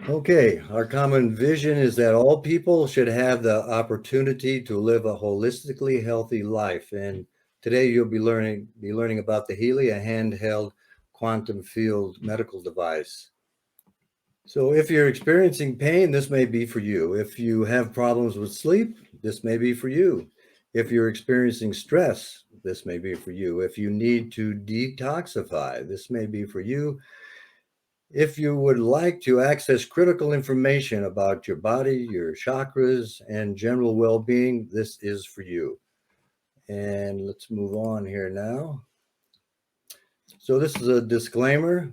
Okay, our common vision is that all people should have the opportunity to live a holistically healthy life. And today you'll be learning about the Healy, a handheld quantum field medical device. So if you're experiencing pain, this may be for you. If you have problems with sleep, this may be for you. If you're experiencing stress, this may be for you. If you need to detoxify, this may be for you. If you would like to access critical information about your body, your chakras, and general well being, this is for you. And let's move on here now. So, this is a disclaimer.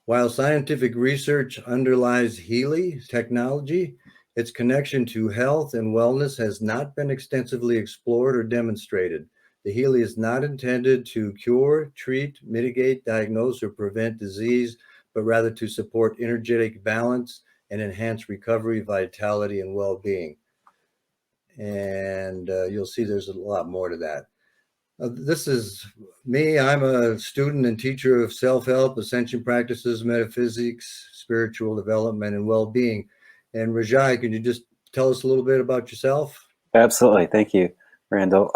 While scientific research underlies Healy technology, its connection to health and wellness has not been extensively explored or demonstrated. The Healy is not intended to cure, treat, mitigate, diagnose, or prevent disease, but rather to support energetic balance and enhance recovery, vitality, and well being. And you'll see there's a lot more to that. This is me. I'm a student and teacher of self help, ascension practices, metaphysics, spiritual development, and well being. And Rajai, can you just tell us a little bit about yourself? Absolutely. Thank you, Randall.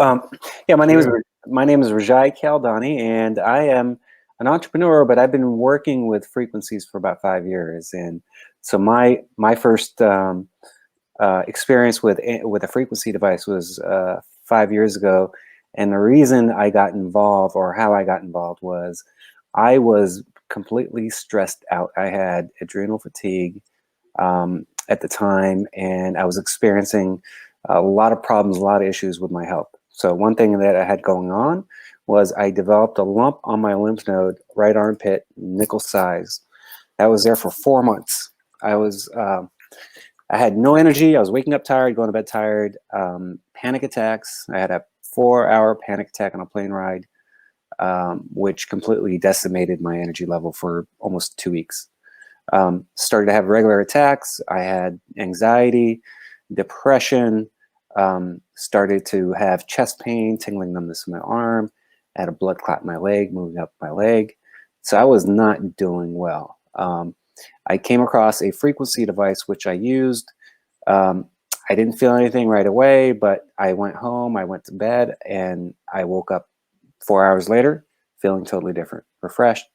Yeah, Sure. my name is Rajai Kaldani, and I am an entrepreneur, but I've been working with frequencies for about 5 years. And so my first experience with a frequency device was 5 years ago. And the reason I got involved, or how I got involved, was I was completely stressed out. I had adrenal fatigue at the time, and I was experiencing a lot of problems, a lot of issues with my health. So one thing that I had going on was I developed a lump on my lymph node, right armpit, nickel size. That was there for 4 months. I was I had no energy. I was waking up tired, going to bed tired. Panic attacks. I had a 4-hour panic attack on a plane ride, which completely decimated my energy level for almost 2 weeks. Started to have regular attacks. I had anxiety, depression, started to have chest pain, tingling numbness in my arm. I had a blood clot in my leg, moving up my leg. So I was not doing well. I came across a frequency device which I used. Um, I didn't feel anything right away, but I went home, I went to bed, and I woke up 4 hours later feeling totally different, refreshed,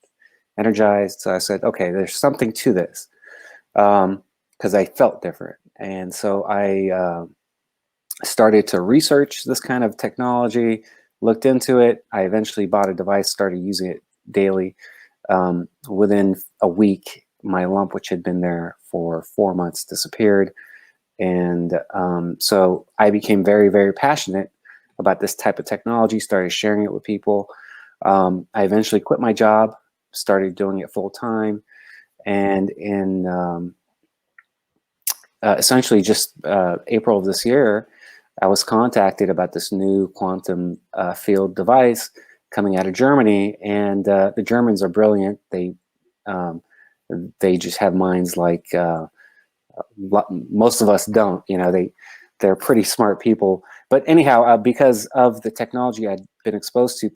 energized. So I said, okay, there's something to this, because I felt different. And so I started to research this kind of technology, looked into it. I eventually bought a device, started using it daily. Within a week, my lump, which had been there for 4 months, disappeared. And so I became very, very passionate about this type of technology, started sharing it with people. I eventually quit my job, started doing it full time. And in essentially just April of this year, I was contacted about this new quantum field device coming out of Germany. And the Germans are brilliant. Um, they just have minds like most of us don't. They're pretty smart people. But anyhow, because of the technology I'd been exposed to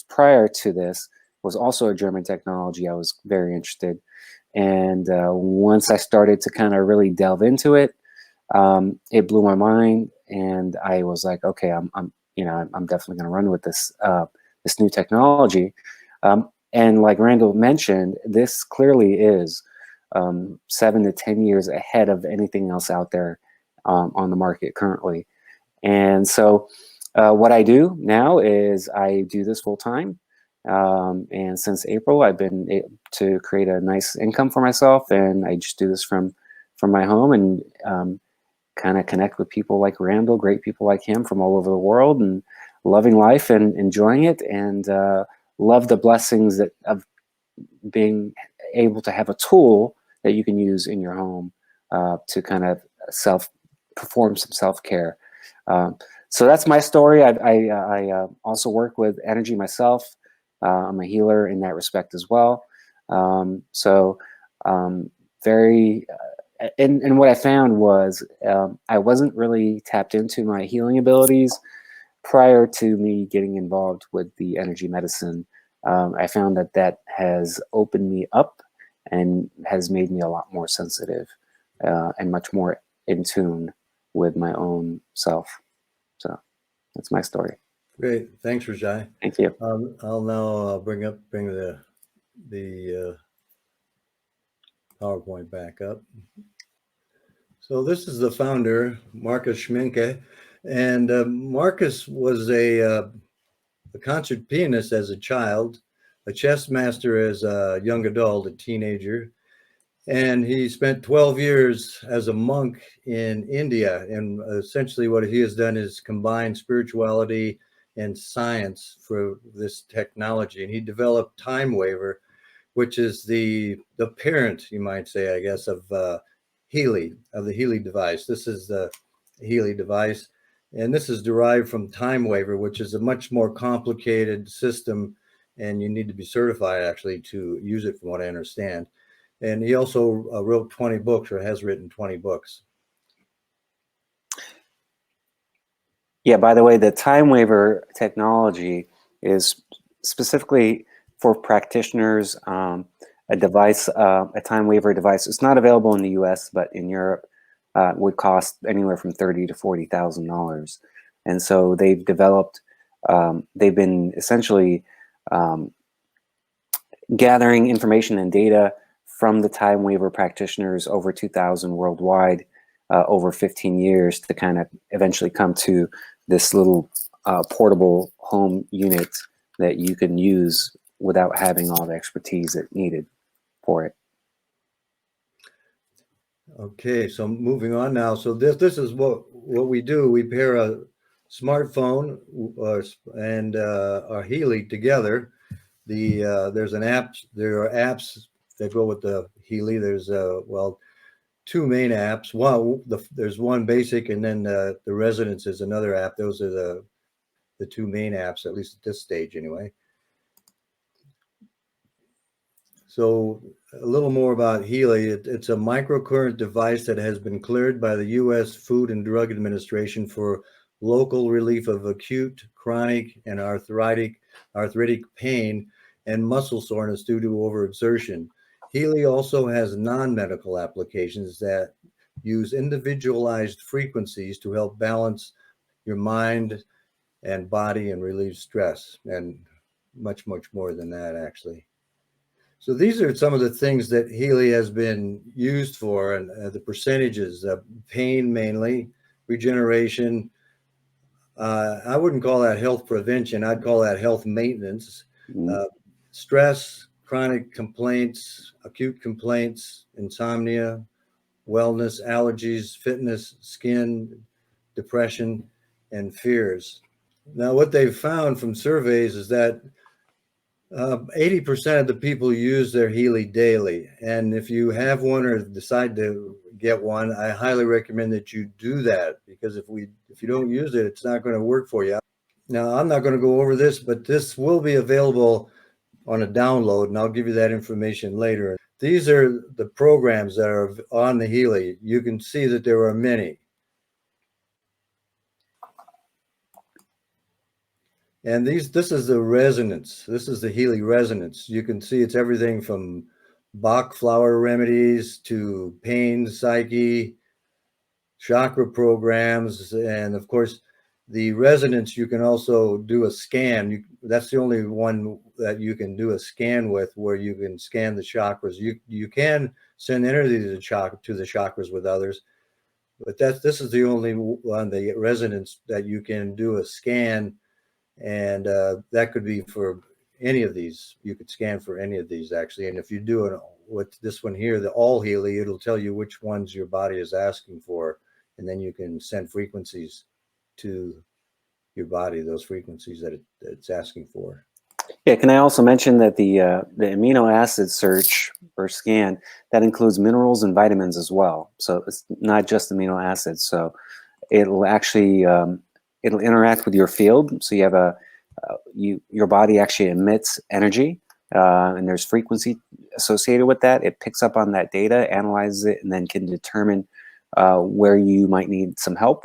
prior to this, was also a German technology. I was very interested, and once I started to kind of really delve into it, it blew my mind, and I was like, okay, I'm definitely going to run with this new technology. And like Randall mentioned, this clearly is 7 to 10 years ahead of anything else out there on the market currently. And so, what I do now is I do this full time. And since April, I've been able to create a nice income for myself, and I just do this from my home, and kind of connect with people like Randall, great people like him from all over the world, and loving life and enjoying it, and love the blessings that of being able to have a tool that you can use in your home to kind of perform some self care. Um, so that's my story. I also work with energy myself. I'm a healer in that respect as well. So very and what I found was I wasn't really tapped into my healing abilities prior to me getting involved with the energy medicine. I found that has opened me up and has made me a lot more sensitive. and much more in tune with my own self. So that's my story. Great. Thanks, Rajai. Thank you. I'll now bring the PowerPoint back up. So this is the founder, Marcus Schminke, and Marcus was a concert pianist as a child, a chess master as a young adult, a teenager, and he spent 12 years as a monk in India. And essentially what he has done is combine spirituality and science for this technology. And he developed Time Waver, which is the parent, you might say, I guess, of Healy, of the Healy device. This is the Healy device. And this is derived from Time Waver, which is a much more complicated system. And you need to be certified, actually, to use it, from what I understand. And he also wrote 20 books, or has written 20 books. Yeah, by the way, the Time Waver technology is specifically for practitioners. A device, a Time Waver device. It's not available in the US, but in Europe would cost anywhere from $30,000 to $40,000. And so they've developed, they've been essentially gathering information and data from the Time Waver practitioners, over 2,000 worldwide, over 15 years, to kind of eventually come to this little portable home unit that you can use without having all the expertise that needed for it. Okay, so moving on now. So this is what we do. We pair a smartphone and our Healy together. There's an app. There are apps that go with the Healy. There's well, two main apps. There's one basic, and then the Resonance is another app. Those are the two main apps, at least at this stage, anyway. So a little more about Healy. It's a microcurrent device that has been cleared by the U.S. Food and Drug Administration for local relief of acute, chronic, and arthritic pain and muscle soreness due to overexertion. Healy also has non-medical applications that use individualized frequencies to help balance your mind and body and relieve stress, and much, much more than that, actually. So these are some of the things that Healy has been used for, and the percentages: pain mainly, regeneration. I wouldn't call that health prevention. I'd call that health maintenance. Stress, chronic complaints, acute complaints, insomnia, wellness, allergies, fitness, skin, depression, and fears. Now, what they've found from surveys is that 80% of the people use their Healy daily. And if you have one or decide to get one, I highly recommend that you do that, because if you don't use it, it's not going to work for you. Now, I'm not going to go over this, but this will be available on a download, and I'll give you that information later. These are the programs that are on the Healy. You can see that there are many. And this is the Resonance. This is the Healy Resonance. You can see it's everything from Bach flower remedies to pain, psyche, chakra programs, and of course, the Resonance, you can also do a scan. That's the only one that you can do a scan with, where you can scan the chakras. You can send energy to the chakras with others, but this is the only one, the Resonance, that you can do a scan. And that could be for any of these. You could scan for any of these, actually. And if you do it with this one here, the All Healy, it'll tell you which ones your body is asking for. And then you can send frequencies to your body, those frequencies that it's asking for. Yeah, can I also mention that the amino acid search or scan, that includes minerals and vitamins as well. So it's not just amino acids. So it'll actually it'll interact with your field. So you have your body actually emits energy, and there's frequency associated with that. It picks up on that data, analyzes it, and then can determine where you might need some help.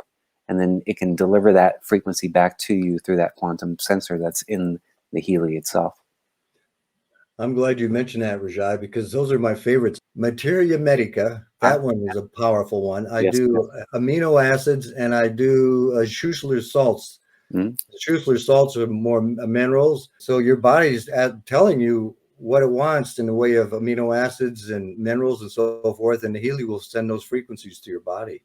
And then it can deliver that frequency back to you through that quantum sensor that's in the Healy itself. I'm glad you mentioned that, Rajai, because those are my favorites. Materia Medica, Ah, that one is a powerful one. I yes, do yes. amino acids and I do Schussler salts. Mhm. Schussler salts are more minerals. So your body's telling you what it wants in the way of amino acids and minerals and so forth. And the Healy will send those frequencies to your body.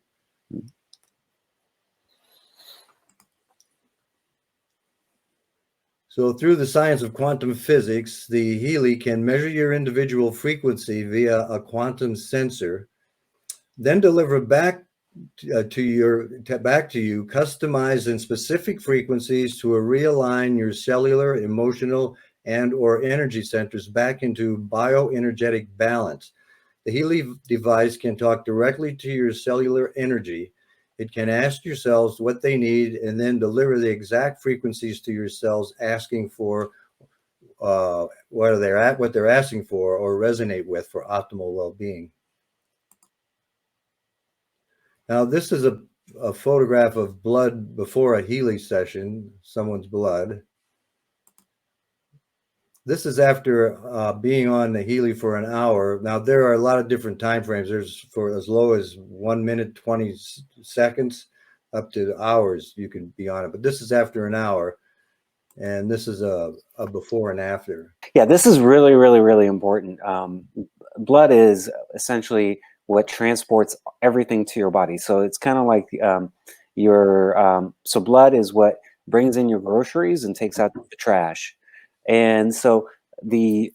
So through the science of quantum physics, the Healy can measure your individual frequency via a quantum sensor, then deliver back back to you customized and specific frequencies to realign your cellular, emotional, and or energy centers back into bioenergetic balance. The Healy device can talk directly to your cellular energy. It can ask your cells what they need and then deliver the exact frequencies to your cells, asking for what they're asking for or resonate with for optimal well-being. Now, this is a photograph of blood before a Healy session, someone's blood. This is after being on the Healy for an hour. Now, there are a lot of different time frames. There's for as low as 1 minute, 20 seconds up to hours you can be on it. But this is after an hour. And this is a before and after. Yeah, this is really, really, really important. Blood is essentially what transports everything to your body. So it's kind of like so blood is what brings in your groceries and takes out the trash. And so the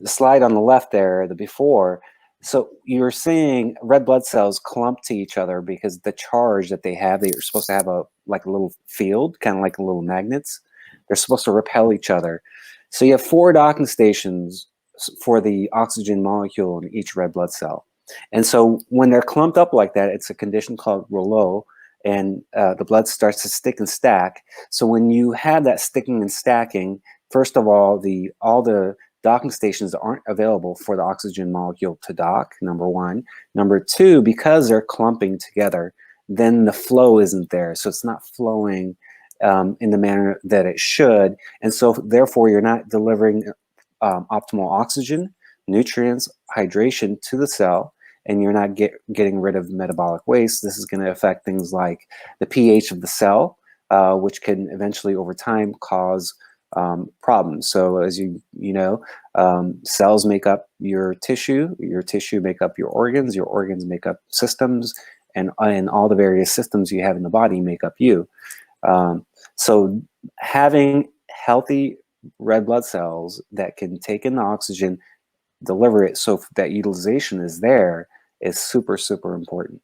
slide on the left there, the before, so you're seeing red blood cells clump to each other because the charge that they have, they're supposed to have like a little field, kind of like little magnets. They're supposed to repel each other. So you have 4 docking stations for the oxygen molecule in each red blood cell. And so when they're clumped up like that, it's a condition called rouleau, and the blood starts to stick and stack. So when you have that sticking and stacking, first of all the docking stations aren't available for the oxygen molecule to dock, number one. Number two, because they're clumping together, then the flow isn't there. So it's not flowing in the manner that it should. And so therefore you're not delivering optimal oxygen, nutrients, hydration to the cell, and you're not getting rid of metabolic waste. This is going to affect things like the pH of the cell, which can eventually over time cause problems. So as you know, cells make up your tissue make up your organs make up systems, and all the various systems you have in the body make up you. So having healthy red blood cells that can take in the oxygen, deliver it so that utilization is there, is super, super important.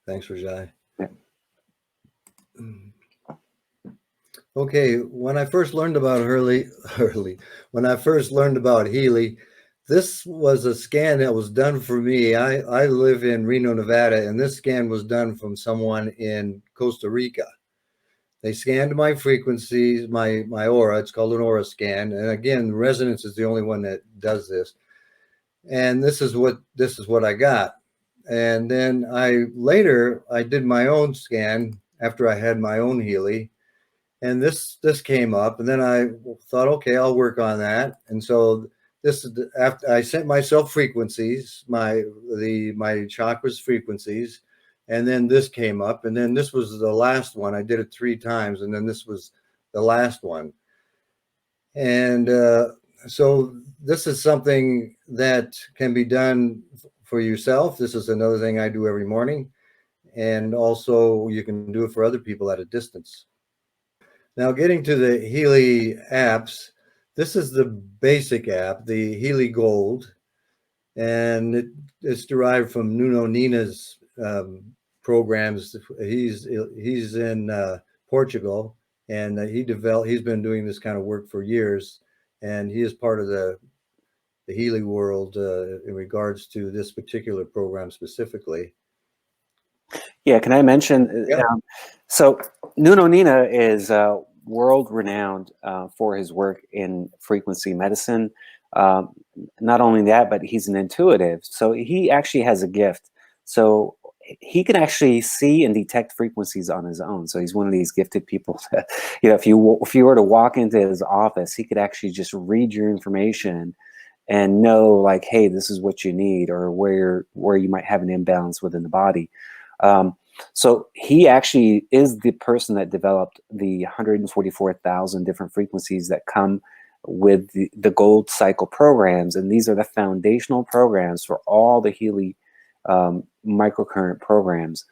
Thanks, Rajai. Yeah. Okay, when I first learned about when I first learned about Healy, this was a scan that was done for me. I live in Reno, Nevada, and this scan was done from someone in Costa Rica. They scanned my frequencies, my aura. It's called an aura scan. And again, resonance is the only one that does this. And this is what I got. And then I did my own scan after I had my own Healy, and this came up, and then I thought, okay, I'll work on that. And so this is after I sent myself frequencies, my chakras frequencies, and then this came up, and then this was the last one. I did it 3 times, and then this was the last one. And so this is something that can be done for yourself. This is another thing I do every morning, and also you can do it for other people at a distance. Now, getting to the Healy apps, this is the basic app, the Healy Gold, and it's derived from Nuno Nina's programs. He's in Portugal, and he's been doing this kind of work for years, and he is part of the Healy world in regards to this particular program specifically. Yeah, can I mention? Yeah. So Nuno Nina is world renowned for his work in frequency medicine. Not only that, but he's an intuitive. So he actually has a gift. So he can actually see and detect frequencies on his own. So he's one of these gifted people that, if you were to walk into his office, he could actually just read your information and know, like, hey, this is what you need, or where you might have an imbalance within the body. So he actually is the person that developed the 144,000 different frequencies that come with the gold cycle programs. And these are the foundational programs for all the Healy microcurrent programs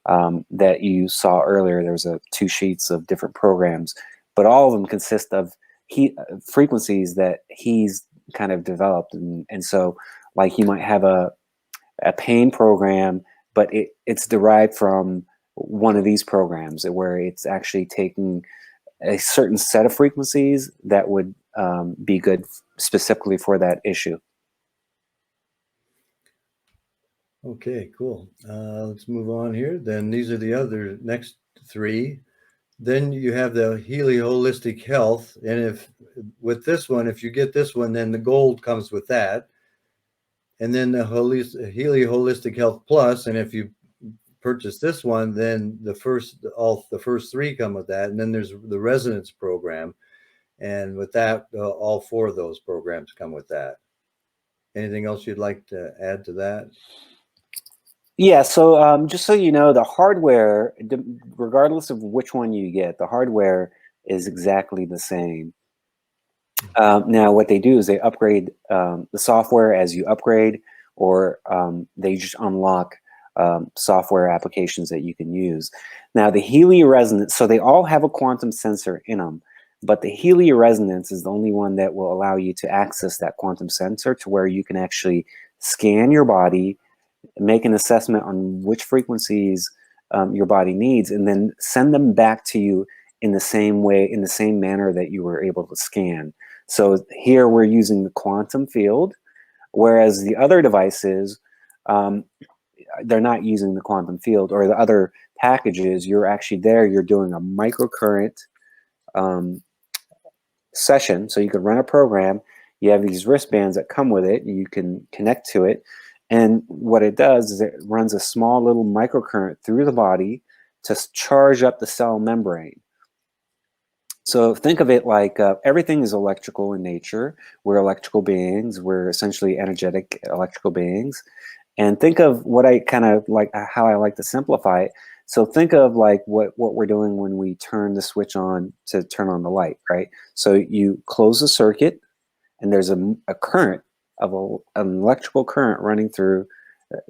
that you saw earlier. There's 2 sheets of different programs, but all of them consist of frequencies that he's kind of developed. And so, like, you might have a pain program, but it's derived from one of these programs, where it's actually taking a certain set of frequencies that would be good specifically for that issue. Okay, cool. Let's move on here. Then these are the other next 3. Then you have the Healy Holistic Health. And if with this one, if you get this one, then the gold comes with that. And then the Healy Holistic Health Plus. And if you purchase this one, then the first 3 come with that. And then there's the Resonance program. And with that, all 4 of those programs come with that. Anything else you'd like to add to that? Yeah, so just so you know, the hardware, regardless of which one you get, the hardware is exactly the same. Now, what they do is they upgrade the software as you upgrade, or they just unlock software applications that you can use. Now, the Healy Resonance, so they all have a quantum sensor in them, but the Healy Resonance is the only one that will allow you to access that quantum sensor, to where you can actually scan your body, make an assessment on which frequencies your body needs, and then send them back to you in the same way, in the same manner that you were able to scan. So here we're using the quantum field, whereas the other devices, they're not using the quantum field, or the other packages, you're actually there, you're doing a microcurrent session. So you could run a program, you have these wristbands that come with it, you can connect to it. And what it does is it runs a small little microcurrent through the body to charge up the cell membrane. So think of it like everything is electrical in nature. We're electrical beings. We're essentially energetic electrical beings. And think of what I kind of like, how I like to simplify it. So think of like what we're doing when we turn the switch on to turn on the light, right? So you close the circuit, and there's a current of an electrical current running through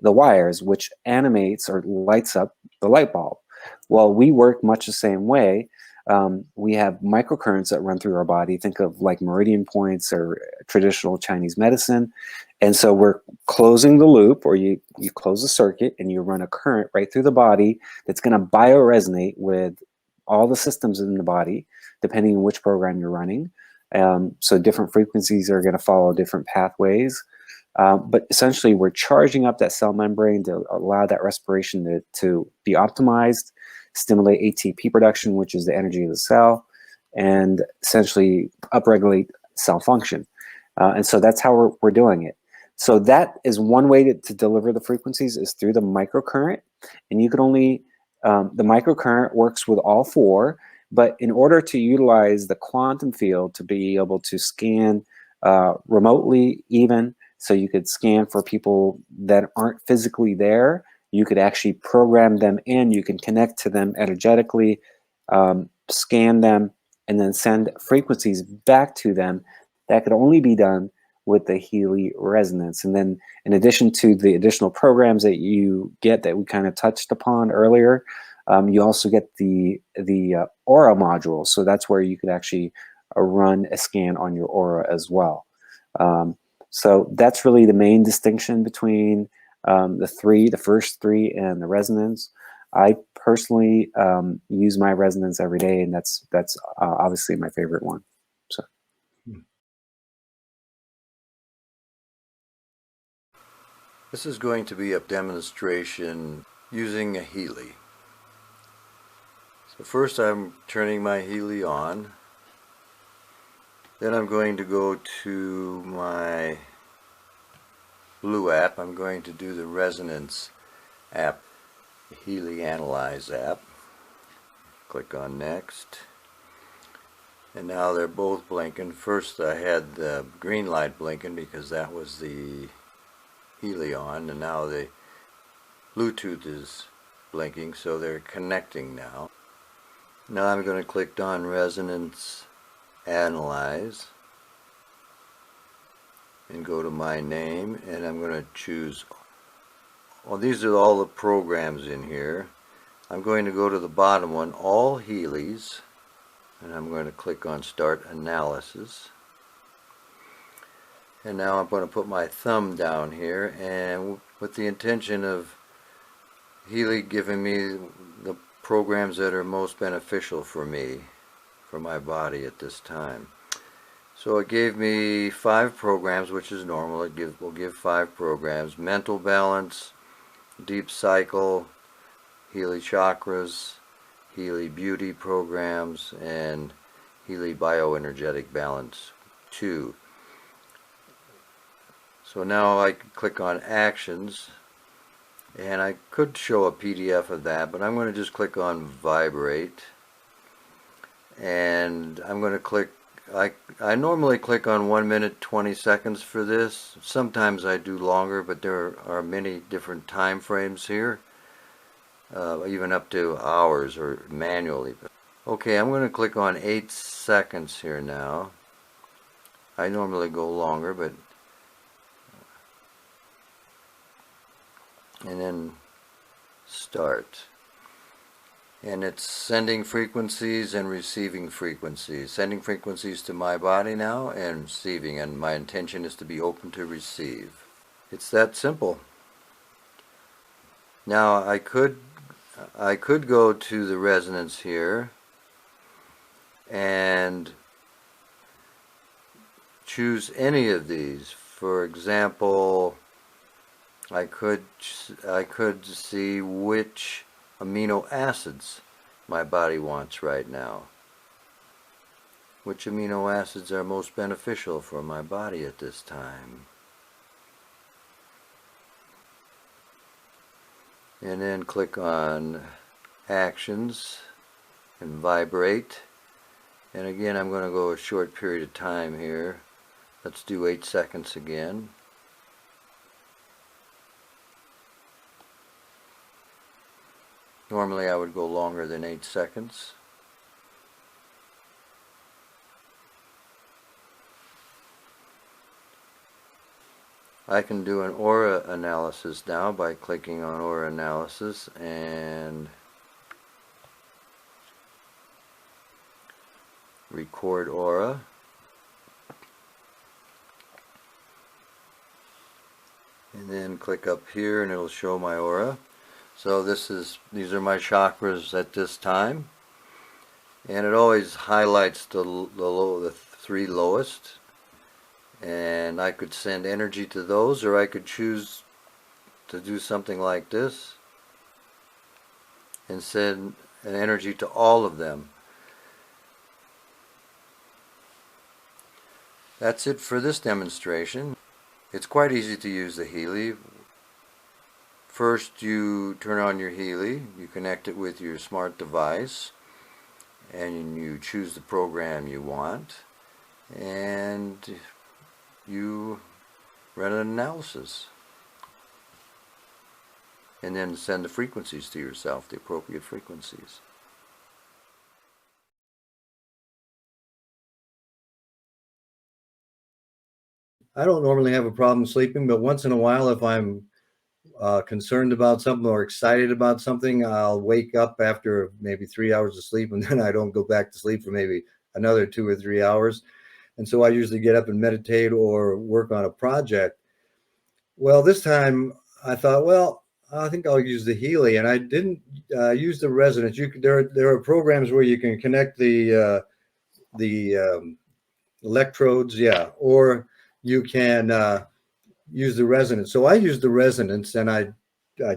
the wires, which animates or lights up the light bulb. Well, we work much the same way. We have microcurrents that run through our body. Think of like meridian points or traditional Chinese medicine. And so we're closing the loop, or you close the circuit and you run a current right through the body that's going to bioresonate with all the systems in the body, depending on which program you're running. So different frequencies are going to follow different pathways. But essentially, we're charging up that cell membrane to allow that respiration to be optimized, stimulate ATP production, which is the energy of the cell, and essentially upregulate cell function. And so that's how we're doing it. So that is one way to deliver the frequencies, is through the microcurrent. And you can only, the microcurrent works with all 4, but in order to utilize the quantum field to be able to scan remotely even, so you could scan for people that aren't physically there, you could actually program them in, you can connect to them energetically, scan them, and then send frequencies back to them. That could only be done with the Healy Resonance. And then in addition to the additional programs that you get that we kind of touched upon earlier, you also get the aura module. So that's where you could actually run a scan on your aura as well. So that's really the main distinction between the first 3 and the Resonance. I personally use my Resonance every day, and that's obviously my favorite one. So. This is going to be a demonstration using a Healy. So first I'm turning my Healy on. Then I'm going to go to my blue app. I'm going to do the Resonance app. the Healy Analyze app. Click on Next. And now they're both blinking. First I had the green light blinking because that was the Healy on, and now the Bluetooth is blinking, so they're connecting now. Now I'm going to click on Resonance Analyze and go to my name, and I'm going to choose, well, these are all the programs in here. I'm going to go to the bottom one, All Healys, and I'm going to click on Start Analysis. And now I'm going to put my thumb down here, and with the intention of Healy giving me the programs that are most beneficial for me, for my body at this time. So it gave me 5 programs, which is normal. Will give 5 programs: Mental Balance, Deep Cycle, Healy Chakras, Healy Beauty programs, and Healy Bioenergetic Balance 2. So now I can click on Actions, and I could show a PDF of that, but I'm going to just click on Vibrate, and I'm going to click, I normally click on 1 minute 20 seconds for this. Sometimes I do longer, but there are many different time frames here, even up to hours or manually. Okay, I'm going to click on 8 seconds here now. I normally go longer, but and then start. And it's sending frequencies and receiving frequencies. Sending frequencies to my body now and receiving, and my intention is to be open to receive. It's that simple. Now I could go to the resonance here and choose any of these. For example, I could see which amino acids my body wants right now. Which amino acids are most beneficial for my body at this time. And then click on Actions and Vibrate. And again, I'm going to go a short period of time here. Let's do 8 seconds again. Normally I would go longer than 8 seconds. I can do an aura analysis now by clicking on Aura Analysis and record aura. And then click up here and it'll show my aura. So these are my chakras at this time, and it always highlights the 3 lowest, and I could send energy to those, or I could choose to do something like this and send an energy to all of them. That's it for this demonstration. It's quite easy to use the Healy. First, you turn on your Healy, you connect it with your smart device, and you choose the program you want, and you run an analysis. And then send the frequencies to yourself, the appropriate frequencies. I don't normally have a problem sleeping, but once in a while, if I'm concerned about something or excited about something, I'll wake up after maybe 3 hours of sleep, and then I don't go back to sleep for maybe another 2 or 3 hours. And so I usually get up and meditate or work on a project. Well, this time I thought, well, I think I'll use the Healy, and I didn't use the resonance. There are programs where you can connect the electrodes, yeah, or you can use the resonance. So I used the resonance, and I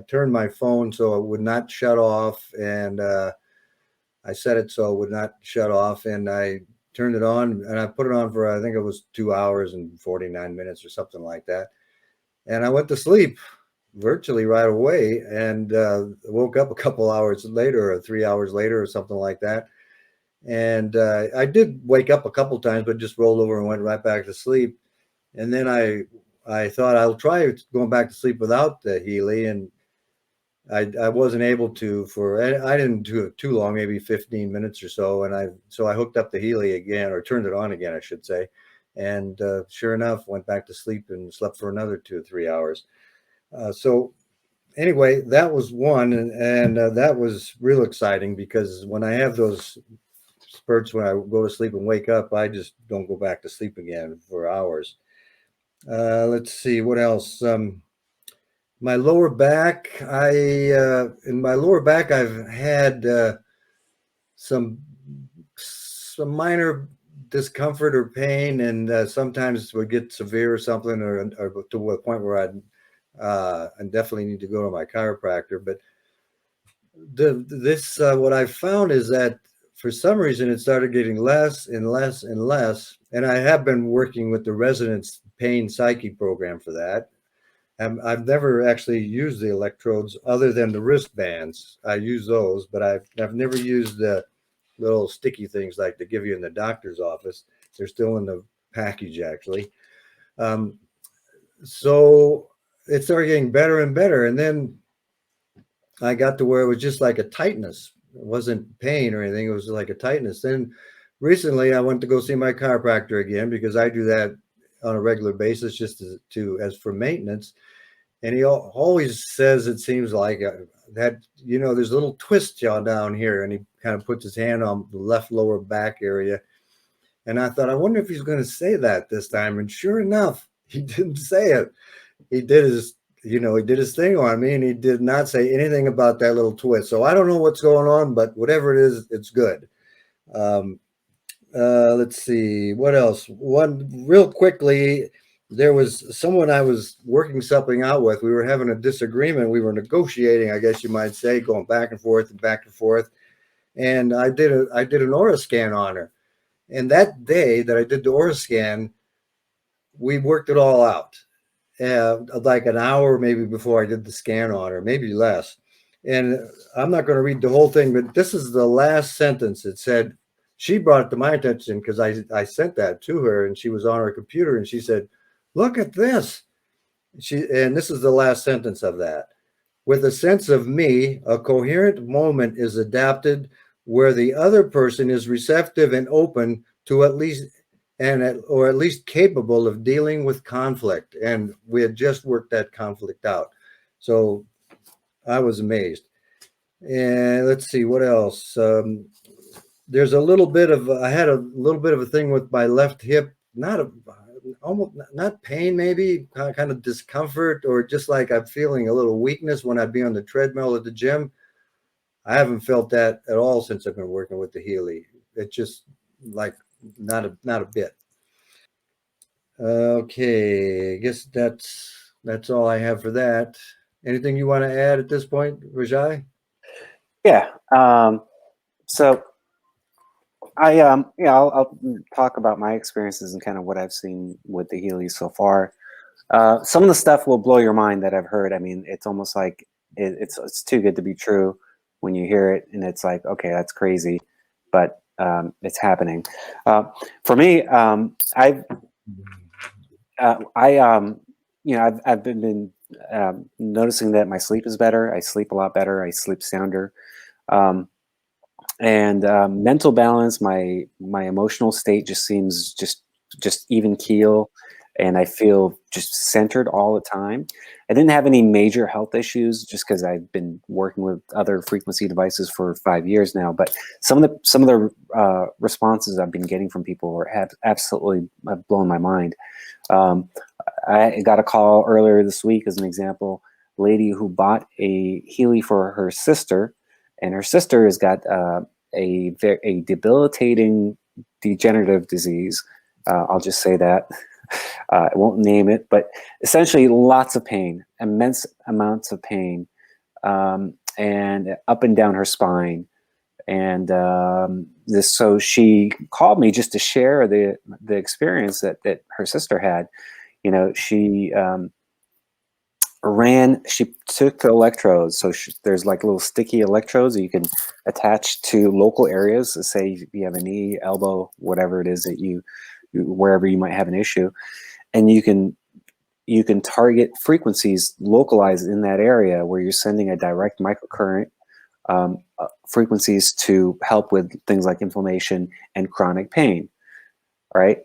turned my phone so it would not shut off, and I set it so it would not shut off, and I turned it on, and I put it on for, I think it was 2 hours and 49 minutes or something like that. And I went to sleep virtually right away, and woke up a couple hours later or 3 hours later or something like that. And I did wake up a couple times, but just rolled over and went right back to sleep. And then I thought I'll try going back to sleep without the Healy, and I wasn't able to for I didn't do it too long, maybe 15 minutes or so, and I hooked up the Healy again, or turned it on again, I should say, and sure enough, went back to sleep and slept for another 2 or 3 hours. So anyway, that was one, and that was real exciting because when I have those spurts when I go to sleep and wake up, I just don't go back to sleep again for hours. Let's see what else. My lower back, in my lower back, I've had some some minor discomfort or pain, and sometimes it would get severe or something, or to a point where I definitely need to go to my chiropractor. But this what I found is that for some reason it started getting less and less and less, and I have been working with the residents pain psyche program for that. I've never actually used the electrodes other than the wristbands. I use those, but I've never used the little sticky things like they give you in the doctor's office. They're still in the package actually. Um, so it started getting better and better, and then I got to where it was just like a tightness. It wasn't pain or anything. It was like a tightness. Then recently I went to go see my chiropractor again because I do that on a regular basis just as for maintenance. And he always says it seems like that, there's a little twist jaw down here. And he kind of puts his hand on the left lower back area. And I thought, I wonder if he's going to say that this time. And sure enough, he didn't say it. He did he did his thing on me, and he did not say anything about that little twist. So I don't know what's going on, but whatever it is, it's good. Um, let's see what else. One real quickly, there was someone I was working something out with. We were having a disagreement. We were negotiating, I guess you might say, going back and forth and back and forth. And I did an aura scan on her. And that day that I did the aura scan, we worked it all out. Like an hour maybe before I did the scan on her, maybe less. And I'm not going to read the whole thing, but this is the last sentence. It said, she brought it to my attention because I sent that to her and she was on her computer and she said, look at this. And this is the last sentence of that. With a sense of me, a coherent moment is adapted where the other person is receptive and open to or at least capable of dealing with conflict. And we had just worked that conflict out. So I was amazed. And let's see what else. There's a little bit of I had a little bit of a thing with my left hip, almost not pain, maybe kind of discomfort, or just like I'm feeling a little weakness when I'd be on the treadmill at the gym. I haven't felt that at all since I've been working with the Healy. It's just like not a bit. Okay, I guess that's all I have for that. Anything you want to add at this point, Rajai? Yeah. So I'll talk about my experiences and kind of what I've seen with the Healy so far. Some of the stuff will blow your mind that I've heard. I mean, it's almost like it's too good to be true when you hear it, and it's like, okay, that's crazy, but it's happening. For me, I've been noticing that my sleep is better. I sleep a lot better. I sleep sounder. Um, and mental balance, my emotional state just seems just even keel, and I feel just centered all the time. I didn't have any major health issues just because I've been working with other frequency devices for 5 years now. But some of the responses I've been getting from people have absolutely blown my mind. Um, I got a call earlier this week, as an example, a lady who bought a Healy for her sister, and her sister has got a debilitating degenerative disease. I'll just say that. I won't name it, but essentially lots of pain, immense amounts of pain, and up and down her spine. And so she called me just to share the experience that her sister had. You know, she took the electrodes. So there's like little sticky electrodes that you can attach to local areas. So say you have a knee, elbow, whatever it is that wherever you might have an issue, and you can target frequencies localized in that area where you're sending a direct microcurrent frequencies to help with things like inflammation and chronic pain. Right.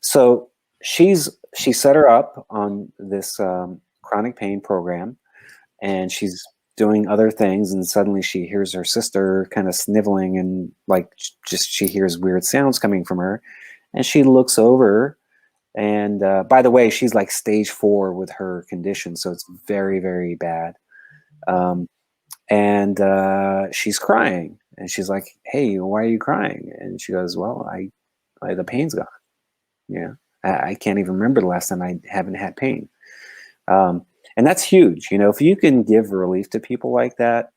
So she set her up on this chronic pain program, and she's doing other things, and suddenly she hears her sister kind of sniveling, and like just she hears weird sounds coming from her, and she looks over, and by the way, she's like stage 4 with her condition, so it's very, very bad. And she's crying, and she's like, "Hey, why are you crying?" And she goes, "Well, the pain's gone. Yeah, I can't even remember the last time I haven't had pain." And that's huge. If you can give relief to people like that,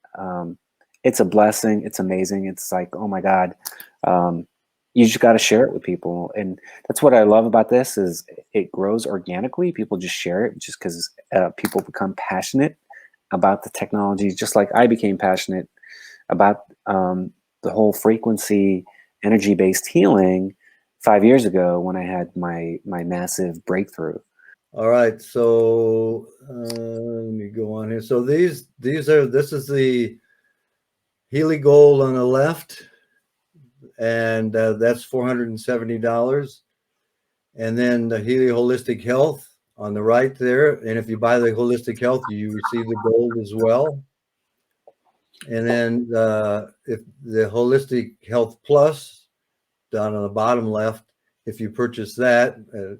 it's a blessing. It's amazing. It's like, oh my God, you just got to share it with people. And that's what I love about this is it grows organically. People just share it just because people become passionate about the technology, just like I became passionate about the whole frequency energy-based healing 5 years ago when I had my massive breakthrough. All right, so let me go on here. So this is the Healy Gold on the left, and that's $470. And then the Healy Holistic Health on the right there. And if you buy the Holistic Health, you receive the gold as well. And then if the Holistic Health Plus down on the bottom left, if you purchase that,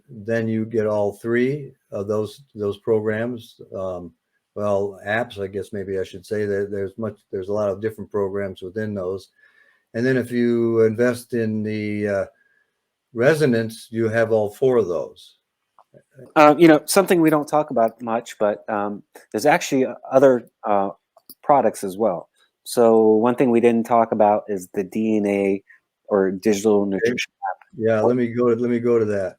then you get all 3 of those programs. Well, apps, I guess maybe I should say that there's a lot of different programs within those. And then if you invest in the resonance, you have all 4 of those. Something we don't talk about much, but there's actually other products as well. So one thing we didn't talk about is the DNA or digital nutrition app. Yeah, let me go to that.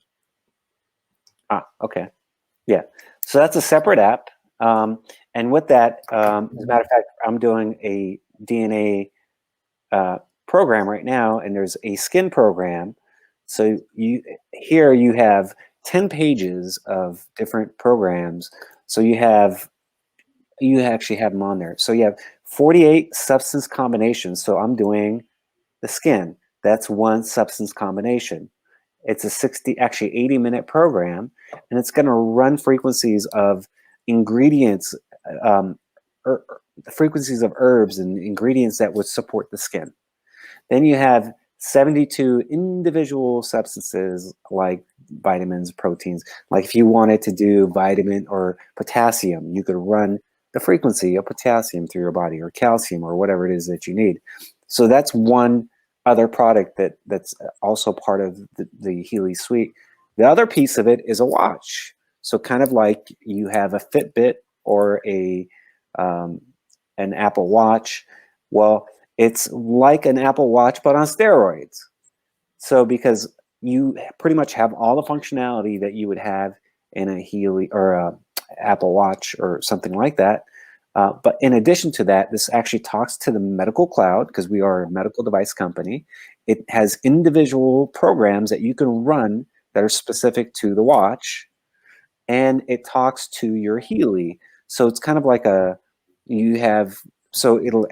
Okay. Yeah. So that's a separate app. And with that, as a matter of fact, I'm doing a DNA program right now, and there's a skin program. So you have 10 pages of different programs. So you actually have them on there. So you have 48 substance combinations. So I'm doing the skin. That's one substance combination. It's a 80-minute program, and it's going to run frequencies of ingredients, frequencies of herbs and ingredients that would support the skin. Then you have 72 individual substances like vitamins, proteins. Like if you wanted to do vitamin or potassium, you could run the frequency of potassium through your body, or calcium, or whatever it is that you need. So that's one other product that's also part of the Healy suite. The other piece of it is a watch. So kind of like you have a Fitbit or an Apple Watch. Well, it's like an Apple Watch, but on steroids. So because you pretty much have all the functionality that you would have in a Healy or a Apple Watch or something like that. But in addition to that, this actually talks to the medical cloud, because we are a medical device company. It has individual programs that you can run that are specific to the watch, and it talks to your Healy. So it's kind of like so it'll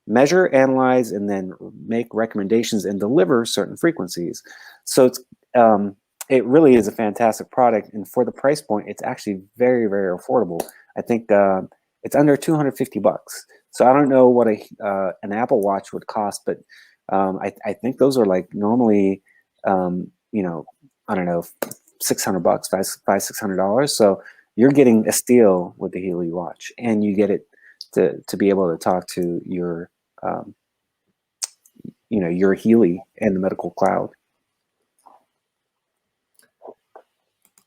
measure, analyze, and then make recommendations and deliver certain frequencies. So it really is a fantastic product, and for the price point, it's actually very, very affordable. I think it's under $250. So I don't know what an Apple Watch would cost, but I think those are like normally, I don't know, $600, $600. So you're getting a steal with the Healy watch, and you get it to be able to talk to your your Healy and the medical cloud.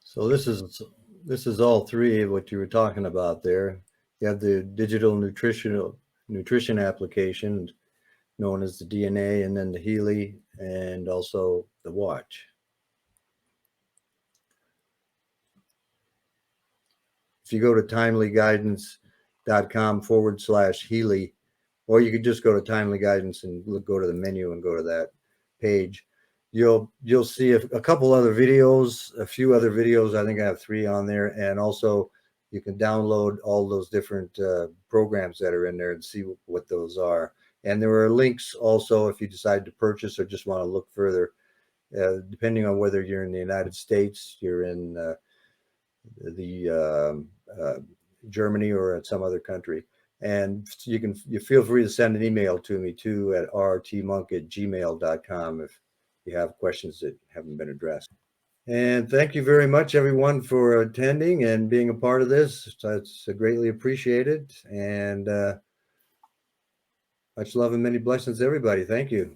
So this is all 3 of what you were talking about there. You have the digital nutrition application known as the DNA, and then the Healy, and also the watch. if you go to timelyguidance.com/Healy, or you could just go to Timely Guidance and go to the menu and go to that page. You'll see a couple other videos, a few other videos. I think I have 3 on there, and also you can download all those different programs that are in there and see what those are. And there are links also if you decide to purchase or just want to look further, depending on whether you're in the United States, you're in Germany, or at some other country. And you feel free to send an email to me too at rtmonk@gmail.com if you have questions that haven't been addressed. And thank you very much, everyone, for attending and being a part of this. It's greatly appreciated. And much love and many blessings, everybody. Thank you.